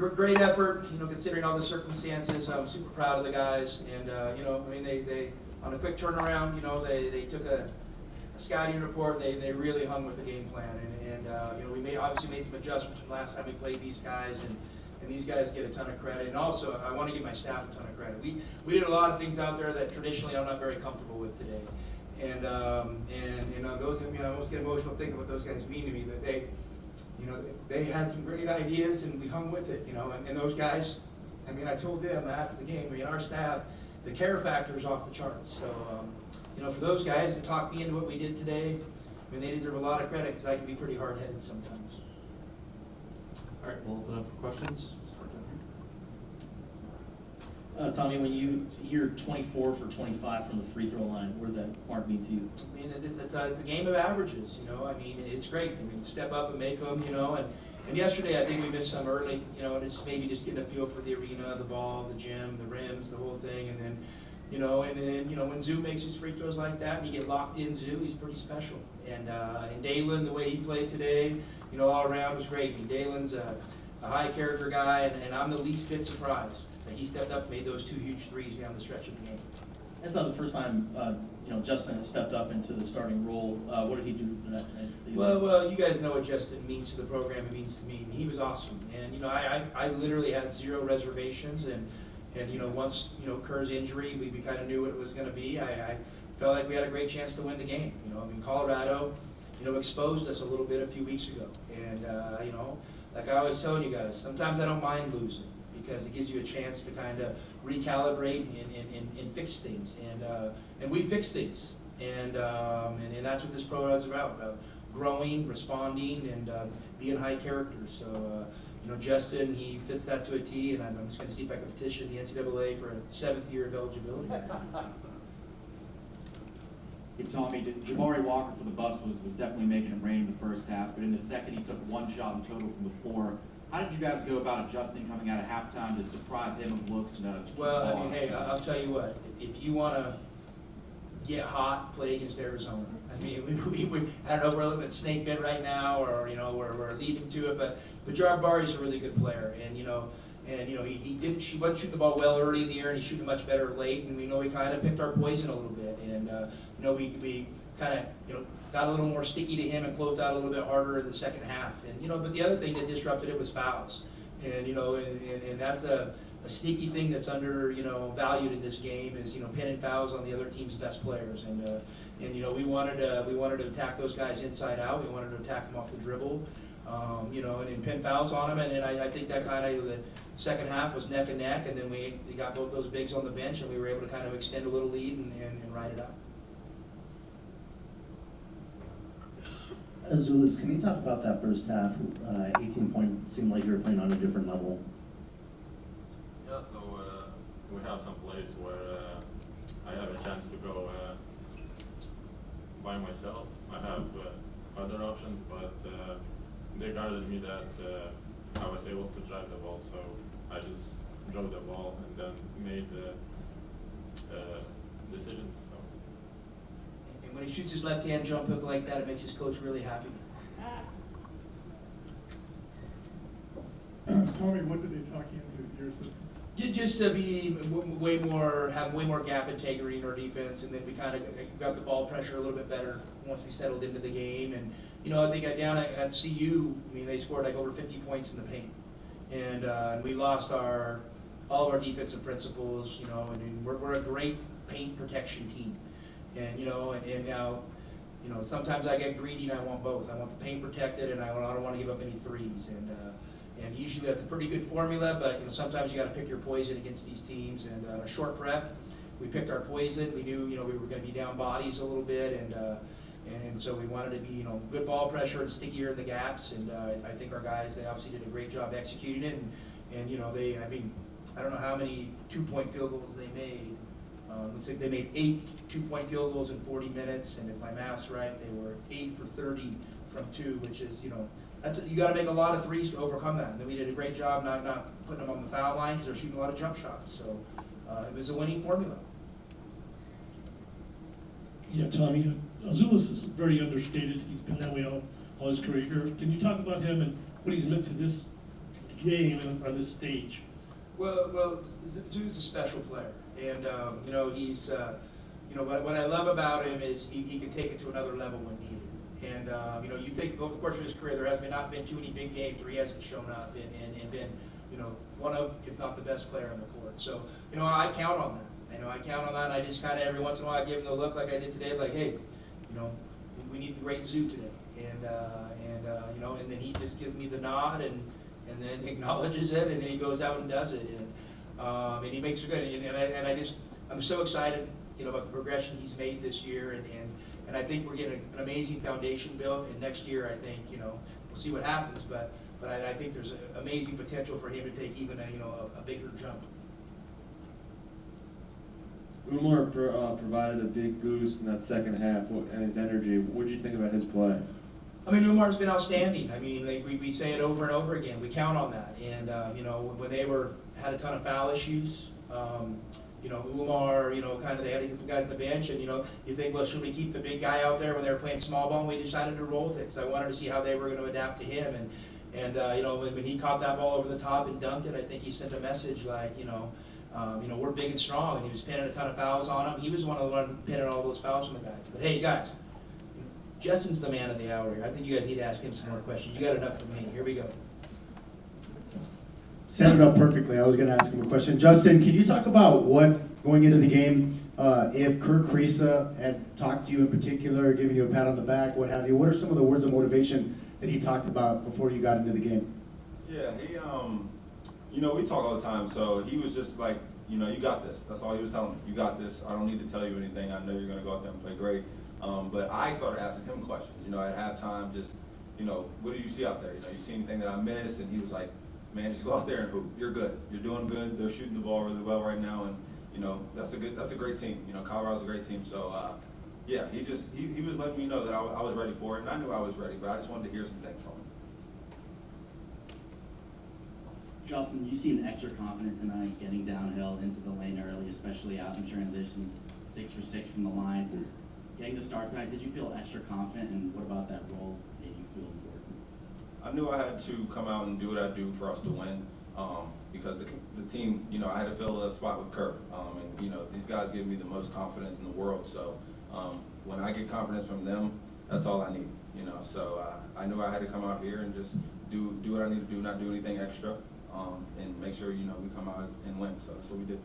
great effort, considering all the circumstances. I'm super proud of the guys, and they on a quick turnaround, they took a scouting report. They really hung with the game plan, and we obviously made some adjustments from last time we played these guys, and these guys get a ton of credit. And also, I want to give my staff a ton of credit. We did a lot of things out there that traditionally I'm not very comfortable with today, and those, I almost get emotional thinking what those guys mean to me. That they had some great ideas, and we hung with it, and those guys, I told them after the game, our staff, the care factor is off the charts. So, for those guys to talk me into what we did today, they deserve a lot of credit, because I can be pretty hard-headed sometimes. All right, we'll open up for questions. Start down here. Tommy, when you hear 24 for 25 from the free throw line, what does that mark mean to you? It's a game of averages, it's great. Step up and make them, and yesterday I think we missed some early, and it's maybe just getting a feel for the arena, the ball, the gym, the rims, the whole thing, and then, when Zoo makes his free throws like that, and you get locked in Zoo, he's pretty special. And Dalen, the way he played today, all around was great. Dalen's a high character guy, and I'm the least bit surprised that he stepped up and made those 2 huge threes down the stretch of the game. That's not the first time Justin has stepped up into the starting role. What did he do? Well, you guys know what Justin means to the program. It means to me. He was awesome, and I literally had 0 reservations, and once Kerr's injury, we kind of knew what it was going to be. I felt like we had a great chance to win the game. Colorado, exposed us a little bit a few weeks ago, and like I was telling you guys, sometimes I don't mind losing, because it gives you a chance to kind of recalibrate and fix things, and we fix things, and that's what this program is about growing, responding, and being high characters. So Justin, he fits that to a T, and I'm just going to see if I can petition the NCAA for a 7th year of eligibility. Hey, Tommy, Jabari Walker for the Buffs was definitely making it rain in the first half, but in the second he took 1 shot in total from the floor. How did you guys go about adjusting coming out of halftime to deprive him of looks? And, well, hey, I'll tell you what, if you want to get hot, play against Arizona. We I don't know, we're a little bit snake bit right now, or we're leading to it, but Jabari's a really good player, and he wasn't shooting the ball well early in the year, and he's shooting much better late, and we kind of picked our poison a little bit, and we kind of got a little more sticky to him and closed out a little bit harder in the second half, and but the other thing that disrupted it was fouls, and and that's a sneaky thing that's valued in this game is pinning fouls on the other team's best players, and we wanted to attack those guys inside out. We wanted to attack them off the dribble, and pin fouls on them, and I think that kind of the second half was neck and neck, and then we got both those bigs on the bench, and we were able to kind of extend a little lead and ride it out. Azules, can you talk about that first half? 18 points seemed like you were playing on a different level. Yeah, so we have some plays where I have a chance to go by myself. I have other options, but they guarded me that I was able to drive the ball, so I just drove the ball and then made decisions. So. And when he shoots his left-hand jump hook like that, it makes his coach really happy. Tommy, what did they talk you into your assistance? Just to be have way more gap integrity in our defense, and then we kind of got the ball pressure a little bit better once we settled into the game. And I think down at CU, they scored like over 50 points in the paint, and we lost all of our defensive principles. And we're a great paint protection team, and now. Sometimes I get greedy and I want both. I want the paint protected, and I don't want to give up any threes. And usually that's a pretty good formula, but sometimes you got to pick your poison against these teams. And a short prep, we picked our poison. We knew we were going to be down bodies a little bit, and so we wanted to be good ball pressure and stickier in the gaps. And I think our guys, they obviously did a great job executing it. And I don't know how many 2-point field goals they made. Looks like they made 8 2-point field goals in 40 minutes, and if my math's right, they were 8 for 30 from 2, which is, you got to make a lot of threes to overcome that. And then we did a great job not putting them on the foul line because they're shooting a lot of jump shots. So it was a winning formula. Yeah, Tommy, Azules is very understated. He's been that way all his career. Can you talk about him and what he's meant to this game on this stage? Well, Zoo's a special player, and you know he's you know what I love about him is he can take it to another level when needed. And you know, you think over the course of his career there has not been too many big games where he hasn't shown up and been, you know, one of, if not the best player on the court. So you know, I count on that. You know, I count on that. And I just kind of every once in a while I give him the look like I did today, like, hey, you know, we need the great Zoo today, and you know, and then he just gives me the nod and then acknowledges it, and then he goes out and does it, and he makes it good. And I'm so excited, you know, about the progression he's made this year, and I think we're getting an amazing foundation built. And next year, I think, you know, we'll see what happens, but I think there's amazing potential for him to take even a bigger jump. Umar provided a big boost in that second half and his energy. What did you think about his play? I mean, Umar's been outstanding. I mean, like we say it over and over again. We count on that. And you know, when they had a ton of foul issues, you know, Umar, you know, kind of they had to get some guys on the bench, and you know, you think, well, should we keep the big guy out there when they were playing small ball? And we decided to roll with it because I wanted to see how they were going to adapt to him. And you know, when he caught that ball over the top and dunked it, I think he sent a message like, you know, we're big and strong, and he was pinning a ton of fouls on him. He was one of the ones pinning all those fouls from the guys. But hey, guys, Justin's the man of the hour here. I think you guys need to ask him some more questions. You got enough from me. Here we go. Set it up perfectly. I was going to ask him a question. Justin, can you talk about what, going into the game, if Kirk Kriisa had talked to you in particular, giving you a pat on the back, what have you, what are some of the words of motivation that he talked about before you got into the game? Yeah, he, you know, we talk all the time, so he was just like, you know, you got this. That's all he was telling me. You got this. I don't need to tell you anything. I know you're going to go out there and play great. But I started asking him questions, you know, at halftime, just, you know, what do you see out there? You know, you see anything that I missed? And he was like, man, just go out there and hoop. You're good. You're doing good. They're shooting the ball really well right now, and you know that's a great team. You know, Colorado's a great team. So yeah, he was letting me know that I was ready for it, and I knew I was ready, but I just wanted to hear some things from him. Justin, you seemed extra confident tonight, getting downhill into the lane early, especially out in transition, 6 for 6 from the line. Getting to start tonight, did you feel extra confident, and what about that role made you feel important? I knew I had to come out and do what I do for us to win, because the team, you know, I had to fill a spot with Kirk, and you know, these guys give me the most confidence in the world. So when I get confidence from them, that's all I need, you know. So I knew I had to come out here and just do what I need to do, not do anything extra, and make sure, you know, we come out and win. So that's what we did.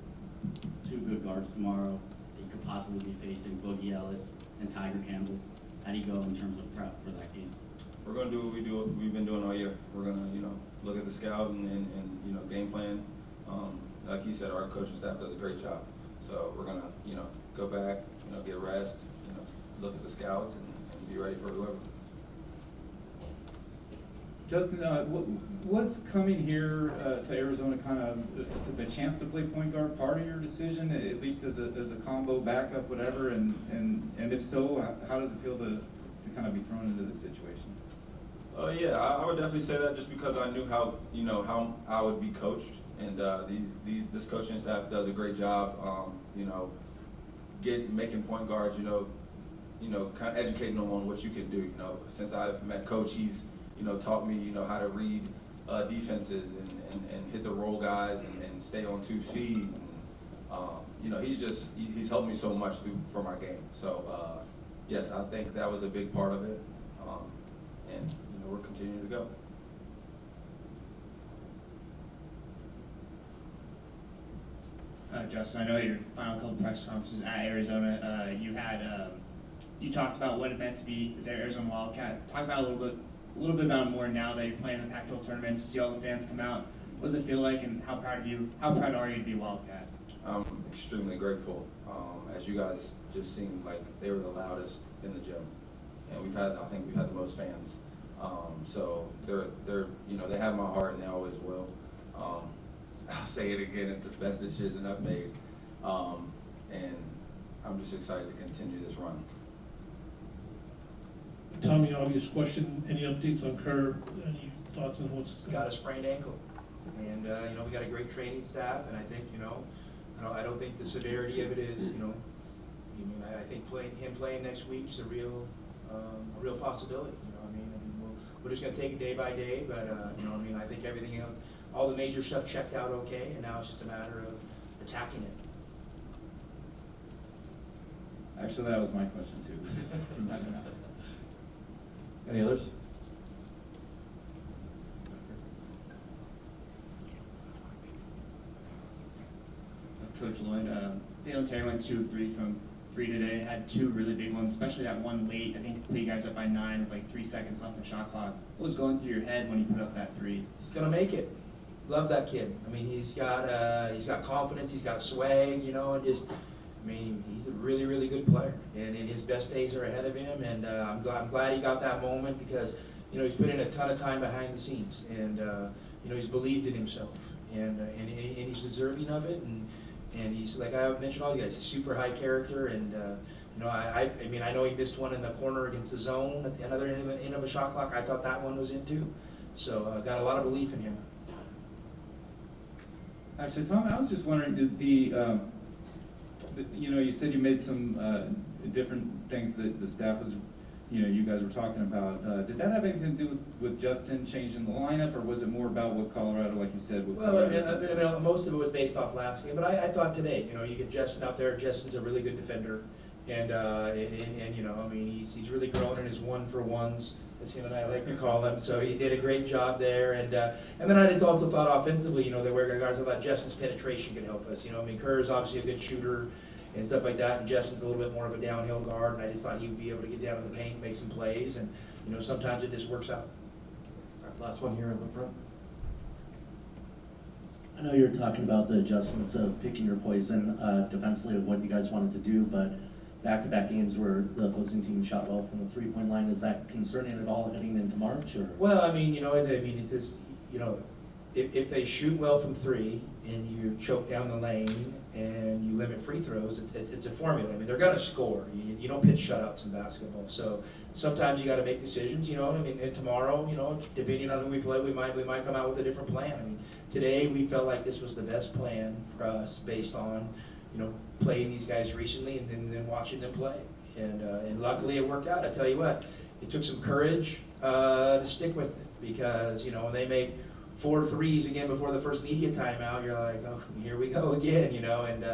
2 good guards tomorrow that you could possibly be facing, Boogie, Ellis, and Campbell. How do you go in terms of prep for that game? We're going to do what we've been doing all year. We're going to, you know, look at the scout and you know, game plan. Like he said, our coaching staff does a great job. So we're going to, you know, go back, you know, get rest, you know, look at the scouts and be ready for whoever. Justin, was coming here to Arizona kind of the chance to play point guard part of your decision, at least as a combo backup, whatever? And if so, how does it feel to kind of be thrown into this situation? Yeah, I would definitely say that just because I knew how, you know, how I would be coached, and this coaching staff does a great job, you know, making point guards, you know, kind of educating them on what you can do. You know, since I've met Coach, he's, you know, taught me, you know, how to read defenses and hit the roll guys and stay on 2 feet. And, you know, he's helped me so much for my game. So yes, I think that was a big part of it, and you know, we're continuing to go. Justin, I know your final couple press conferences at Arizona, you talked about what it meant to be as Arizona Wildcat. Talk about a little bit about it more now that you're playing in the Pac-12 tournament, to see all the fans come out. What does it feel like, and how proud are you to be Wildcat? I'm extremely grateful. As you guys just seemed like they were the loudest in the gym, and I think we've had the most fans. So they're you know, they have my heart, and they always will. I'll say it again, it's the best decision I've made, and I'm just excited to continue this run. Tommy, obvious question, any updates on Kerr? Any thoughts on what's He's got a sprained ankle, and you know, we got a great training staff, and I think, you know, I don't think the severity of it is, you know, I think him playing next week is a real possibility. You know, I mean, and we're just going to take it day by day, but you know, I mean, I think everything else all the major stuff checked out okay, and now it's just a matter of attacking it. Actually, that was my question too. Any others? Coach Lloyd, Taylor Terry went 2 of 3 from 3 today, had 2 really big ones, especially that one late. I think put you guys up by 9 with like 3 seconds left in the shot clock. What was going through your head when you put up that 3? He's gonna make it. Love that kid. I mean, he's got confidence, he's got swag, you know, and just, I mean, he's a really, really good player, and his best days are ahead of him. And I'm glad he got that moment because, you know, he's put in a ton of time behind the scenes, and you know, he's believed in himself, and he's deserving of it. And he's, like I mentioned all you guys, he's super high character, and you know, I mean, I know he missed one in the corner against the zone at the other end of a shot clock. I thought that one was in too, so got a lot of belief in him. Actually, Tom, I was just wondering, did you know, you said you made some different things that the staff was, you know, you guys were talking about. Did that have anything to do with Justin changing the lineup, or was it more about what Colorado, like you said? With Well, I mean, most of it was based off last game, but I thought today, you know, you get Justin out there. Justin's a really good defender, and you know, I mean, he's really grown in his 1-for-1s, as him and I like to call him. So he did a great job there, and then I just also thought offensively, you know, that we're going to thought Justin's penetration could help us. You know, I mean, Kerr's obviously a good shooter and stuff like that, and Justin's a little bit more of a downhill guard, and I just thought he would be able to get down in the paint, make some plays, and you know, sometimes it just works out. All right, last one here in the front. I know you're talking about the adjustments of picking your poison defensively of what you guys wanted to do, but back-to-back games where the opposing team shot well from the three-point line, is that concerning at all heading into March? Or? Well, I mean, you know, it's just, you know, if they shoot well from 3 and you choke down the lane and you limit free throws, it's a formula. I mean, they're going to score. You don't pitch shutouts in basketball. So sometimes you got to make decisions. You know, I mean, and tomorrow, you know, depending on who we play, we might come out with a different plan. I mean, today we felt like this was the best plan for us based on, you know, playing these guys recently and then watching them play. And luckily it worked out. I tell you what, it took some courage to stick with it, because, you know, when they make 4 threes again before the first media timeout, you're like, oh, here we go again, you know, and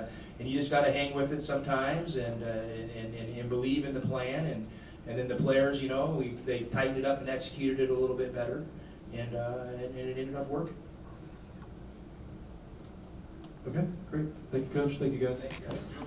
you just got to hang with it sometimes and believe in the plan, and then the players, you know, they tightened it up and executed it a little bit better, and it ended up working. Okay, great. Thank you, Coach. Thank you, guys. Thank you, guys.